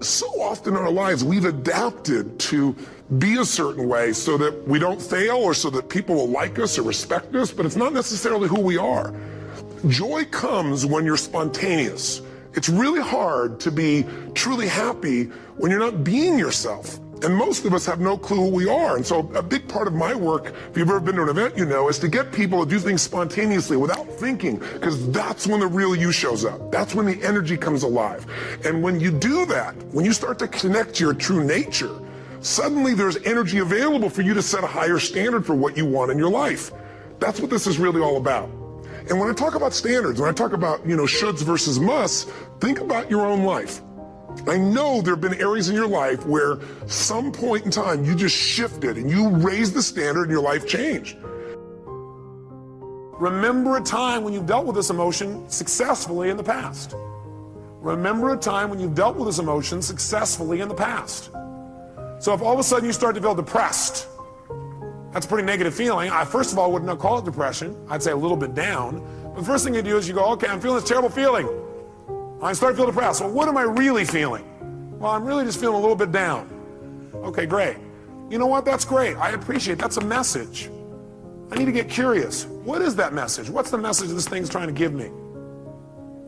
so often in our lives, we've adapted to be a certain way so that we don't fail or so that people will like us or respect us, but it's not necessarily who we are. Joy comes when you're spontaneous. It's really hard to be truly happy when you're not being yourself. And most of us have no clue who we are. And so a big part of my work, if you've ever been to an event, you know, is to get people to do things spontaneously without thinking, because that's when the real you shows up. That's when the energy comes alive. And when you do that, when you start to connect to your true nature, suddenly there's energy available for you to set a higher standard for what you want in your life. That's what this is really all about. And when I talk about standards, when I talk about, you know, shoulds versus musts, think about your own life. I know there have been areas in your life where some point in time you just shifted and you raised the standard and your life changed. Remember a time when you've dealt with this emotion successfully in the past. Remember a time when you've dealt with this emotion successfully in the past. So if all of a sudden you start to feel depressed, that's a pretty negative feeling. I first of all would not call it depression. I'd say a little bit down. But the first thing you do is you go, okay, I'm feeling this terrible feeling. I start to feel depressed. Well, what am I really feeling? Well, I'm really just feeling a little bit down. Okay, great. You know what? That's great. I appreciate it. That's a message. I need to get curious. What is that message? What's the message this thing's trying to give me?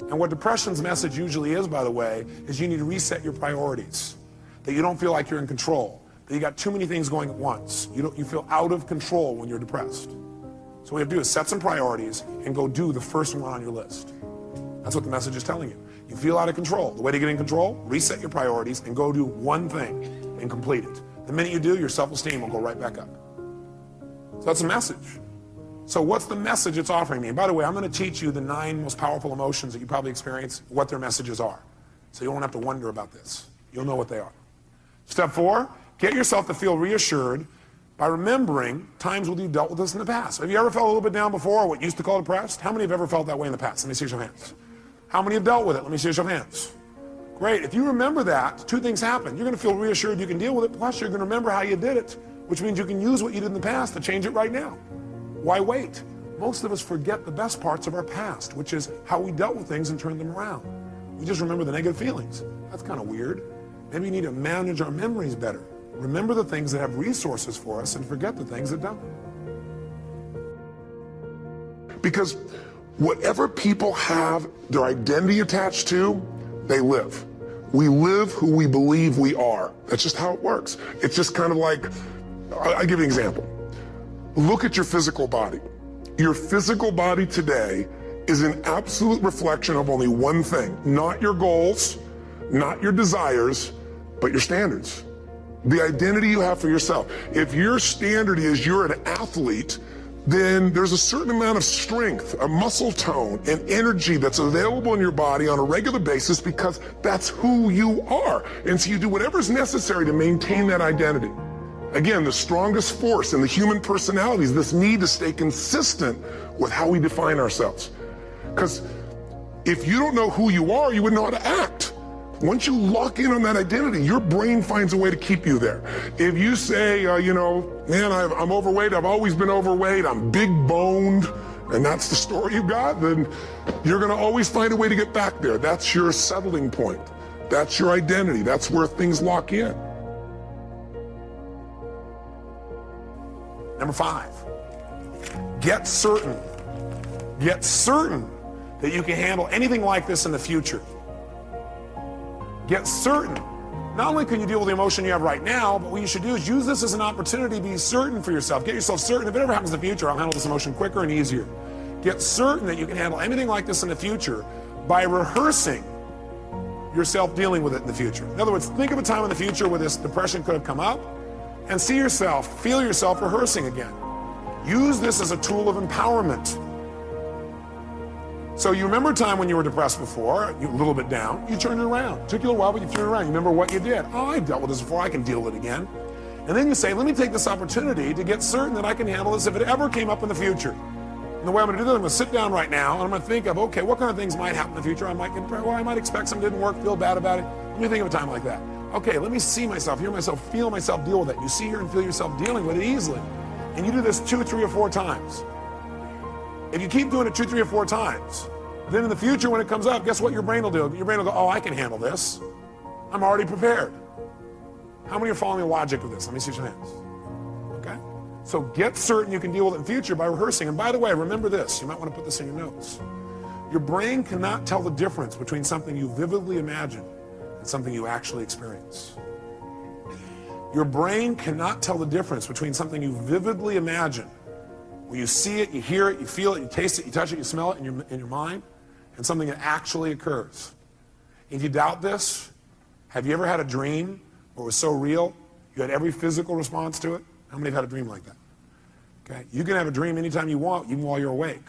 And what depression's message usually is, by the way, is you need to reset your priorities. That you don't feel like you're in control. That you got too many things going at once. You feel out of control when you're depressed. So what you have to do is set some priorities and go do the first one on your list. That's what the message is telling you. You feel out of control. The way to get in control, reset your priorities and go do one thing and complete it. The minute you do, your self-esteem will go right back up. So that's a message. So what's the message it's offering me? And by the way, I'm going to teach you the 9 most powerful emotions that you probably experience, what their messages are. So you won't have to wonder about this. You'll know what they are. Step 4, get yourself to feel reassured by remembering times when you dealt with this in the past. Have you ever felt a little bit down before, or what you used to call depressed? How many have ever felt that way in the past? Let me see your hands. How many have dealt with it? Let me see your hands. Great. If you remember that, 2 things happen. You're going to feel reassured you can deal with it, plus you're going to remember how you did it, which means you can use what you did in the past to change it right now. Why wait? Most of us forget the best parts of our past, which is how we dealt with things and turned them around. We just remember the negative feelings. That's kind of weird. Maybe we need to manage our memories better. Remember the things that have resources for us and forget the things that don't. Because whatever people have their identity attached to, they live. We live who we believe we are. That's just how it works. It's just kind of like, I'll give you an example. Look at your physical body. Your physical body today is an absolute reflection of only one thing, not your goals, not your desires, but your standards. The identity you have for yourself. If your standard is you're an athlete, then there's a certain amount of strength, a muscle tone, and energy that's available in your body on a regular basis because that's who you are. And so you do whatever's necessary to maintain that identity. Again, the strongest force in the human personality is this need to stay consistent with how we define ourselves. Because if you don't know who you are, you wouldn't know how to act. Once you lock in on that identity, your brain finds a way to keep you there. If you say, you know, man, I'm overweight, I've always been overweight, I'm big boned, and that's the story you got, then you're going to always find a way to get back there. That's your settling point. That's your identity. That's where things lock in. Number 5, get certain that you can handle anything like this in the future. Get certain. Not only can you deal with the emotion you have right now, but what you should do is use this as an opportunity to be certain for yourself. Get yourself certain. If it ever happens in the future, I'll handle this emotion quicker and easier. Get certain that you can handle anything like this in the future by rehearsing yourself dealing with it in the future. In other words, think of a time in the future where this depression could have come up and see yourself, feel yourself rehearsing again. Use this as a tool of empowerment. So you remember a time when you were depressed before, you were a little bit down, you turned it around. It took you a while, but you turned it around. You remember what you did. Oh, I dealt with this before, I can deal with it again. And then you say, let me take this opportunity to get certain that I can handle this if it ever came up in the future. And the way I'm going to do that, I'm going to sit down right now and I'm going to think of, okay, what kind of things might happen in the future? I might expect something didn't work, feel bad about it. Let me think of a time like that. Okay, let me see myself, hear myself, feel myself deal with it. You see, hear, and feel yourself dealing with it easily. And you do this 2, 3, or 4 times. If you keep doing it 2, 3, or 4 times, then in the future when it comes up, guess what your brain will do? Your brain will go, oh, I can handle this. I'm already prepared. How many are following the logic of this? Let me see your hands. Okay? So get certain you can deal with it in the future by rehearsing. And by the way, remember this. You might want to put this in your notes. Your brain cannot tell the difference between something you vividly imagine and something you actually experience. Your brain cannot tell the difference between something you vividly imagine, where you see it, you hear it, you feel it, you taste it, you touch it, you smell it in your mind, and something that actually occurs. If you doubt this, have you ever had a dream where it was so real, you had every physical response to it? How many have had a dream like that? Okay, you can have a dream anytime you want, even while you're awake.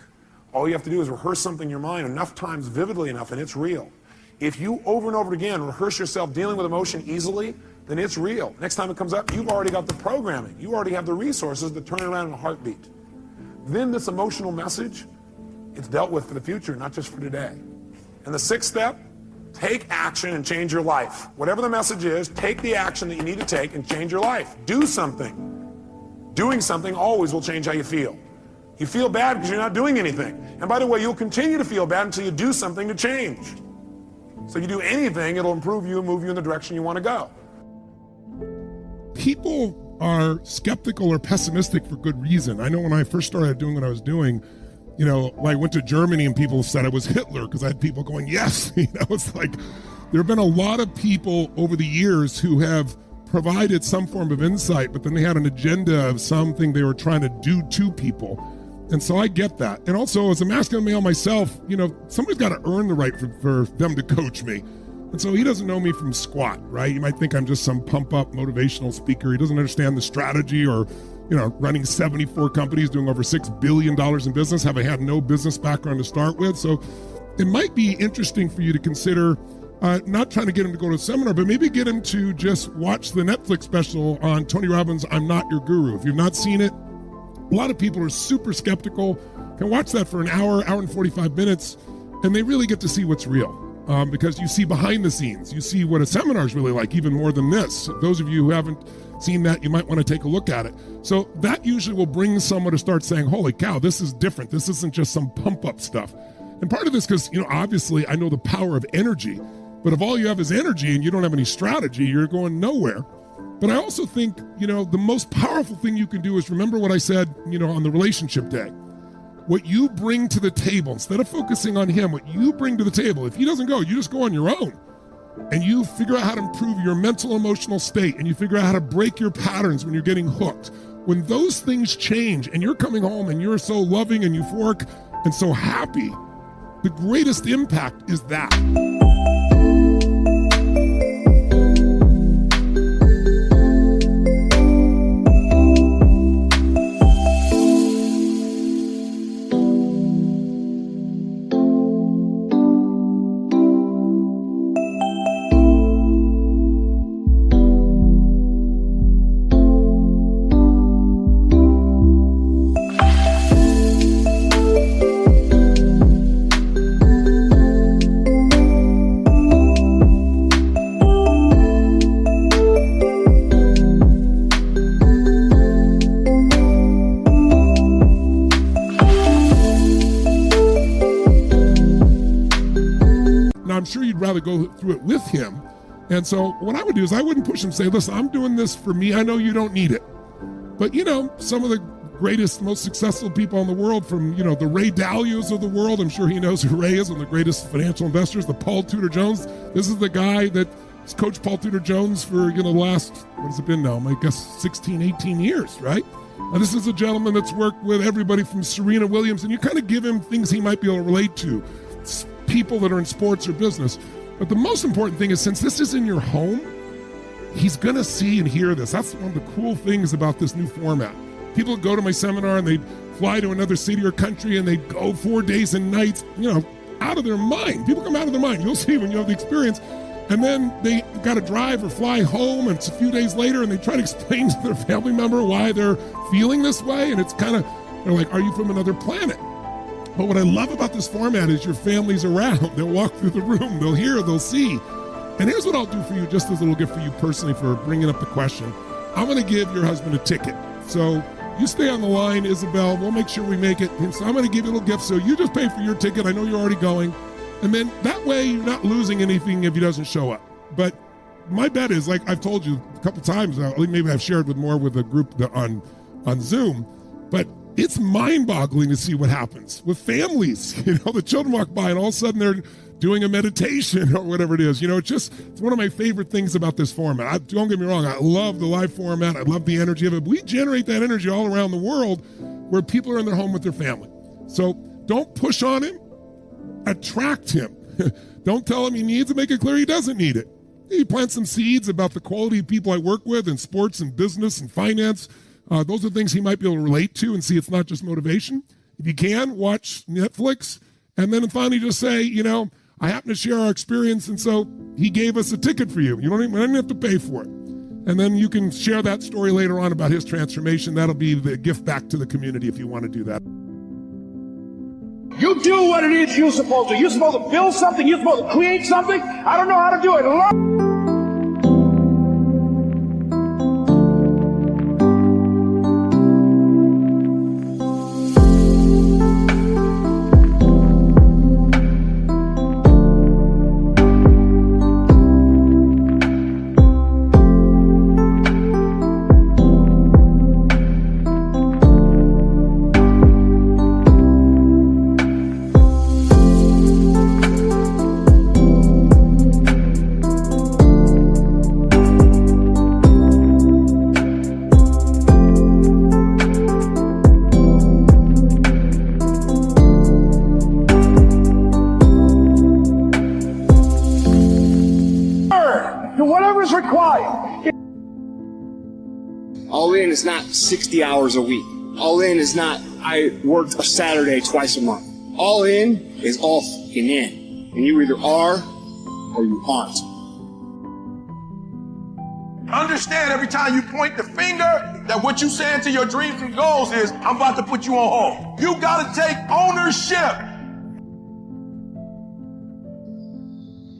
All you have to do is rehearse something in your mind enough times vividly enough, and it's real. If you over and over again rehearse yourself dealing with emotion easily, then it's real. Next time it comes up, you've already got the programming. You already have the resources to turn it around in a heartbeat. Then this emotional message, it's dealt with for the future, not just for today. And the sixth step, take action and change your life. Whatever the message is, take the action that you need to take and change your life. Do something. Doing something always will change how you feel. You feel bad because you're not doing anything. And by the way, you'll continue to feel bad until you do something to change. So if you do anything, it'll improve you and move you in the direction you want to go. People are skeptical or pessimistic for good reason. I know when I first started doing what I was doing, when I went to Germany and people said I was Hitler because I had people going, yes. It's like there have been a lot of people over the years who have provided some form of insight, but then they had an agenda of something they were trying to do to people. And so I get that. And also as a masculine male myself, somebody's got to earn the right for them to coach me. And so he doesn't know me from squat, right? You might think I'm just some pump up motivational speaker. He doesn't understand the strategy or, running 74 companies, doing over $6 billion in business, having had no business background to start with. So it might be interesting for you to consider not trying to get him to go to a seminar, but maybe get him to just watch the Netflix special on Tony Robbins, I'm Not Your Guru. If you've not seen it, a lot of people are super skeptical, can watch that for an hour and 45 minutes, and they really get to see what's real. Because you see behind the scenes, you see what a seminar is really like, even more than this. Those of you who haven't seen that, you might want to take a look at it. So that usually will bring someone to start saying, holy cow, this is different. This isn't just some pump up stuff. And part of this, because, obviously I know the power of energy, but if all you have is energy and you don't have any strategy, you're going nowhere. But I also think, the most powerful thing you can do is remember what I said, on the relationship day. What you bring to the table, instead of focusing on him, what you bring to the table. If he doesn't go, you just go on your own. And you figure out how to improve your mental, emotional state, and you figure out how to break your patterns when you're getting hooked. When those things change and you're coming home and you're so loving and euphoric and so happy, the greatest impact is that. I'm sure you'd rather go through it with him. And so what I would do is I wouldn't push him, say, listen, I'm doing this for me. I know you don't need it. But, some of the greatest, most successful people in the world from, the Ray Dalios of the world. I'm sure he knows who Ray is, one of the greatest financial investors, the Paul Tudor Jones. This is the guy that's coached Paul Tudor Jones for, the last, what has it been now? I guess 16, 18 years, right? Now, this is a gentleman that's worked with everybody from Serena Williams, and you kind of give him things he might be able to relate to. People that are in sports or business. But the most important thing is, since this is in your home, he's going to see and hear this. That's one of the cool things about this new format. People go to my seminar and they fly to another city or country and they go 4 days and nights, out of their mind. People come out of their mind. You'll see when you have the experience. And then they got to drive or fly home, and it's a few days later, and they try to explain to their family member why they're feeling this way. And it's kind of, they're like, are you from another planet? But what I love about this format is your family's around. They'll walk through the room, they'll hear, they'll see. And here's what I'll do for you, just as a little gift for you personally for bringing up the question. I'm going to give your husband a ticket. So you stay on the line, Isabel. We'll make sure we make it. And so I'm going to give you a little gift. So you just pay for your ticket. I know you're already going. And then that way you're not losing anything if he doesn't show up. But my bet is, like I've told you a couple times, maybe I've shared with more with a group on Zoom, but it's mind-boggling to see what happens with families. The children walk by and all of a sudden they're doing a meditation or whatever it is. It's one of my favorite things about this format. Don't get me wrong, I love the live format. I love the energy of it. But we generate that energy all around the world where people are in their home with their family. So don't push on him, attract him. Don't tell him he needs it, make it clear he doesn't need it. You plant some seeds about the quality of people I work with in sports and business and finance. Those are things he might be able to relate to and see it's not just motivation. If you can, watch Netflix, and then finally just say, I happen to share our experience, and so he gave us a ticket for you. You don't even have to pay for it. And then you can share that story later on about his transformation. That'll be the gift back to the community if you want to do that. You do what it is you're supposed to. You're supposed to build something. You're supposed to create something. I don't know how to do it. To whatever's required. All in is not 60 hours a week. All in is not, I worked a Saturday twice a month. All in is all fucking in. And you either are or you aren't. Understand every time you point the finger that what you saying to your dreams and goals is, I'm about to put you on hold. You gotta take ownership.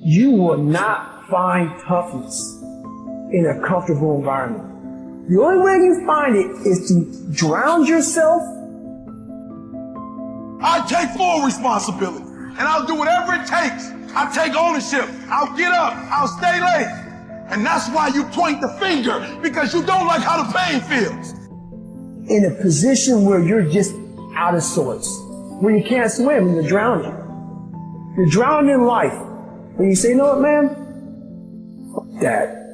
You will not find toughness in a comfortable environment. The only way you find it is to drown yourself. I take full responsibility and I'll do whatever it takes. I'll take ownership. I'll get up. I'll stay late. And that's why you point the finger, because you don't like how the pain feels. In a position where you're just out of sorts, where you can't swim and you're drowning. You're drowning in life. And you say, you know what, man? Fuck that.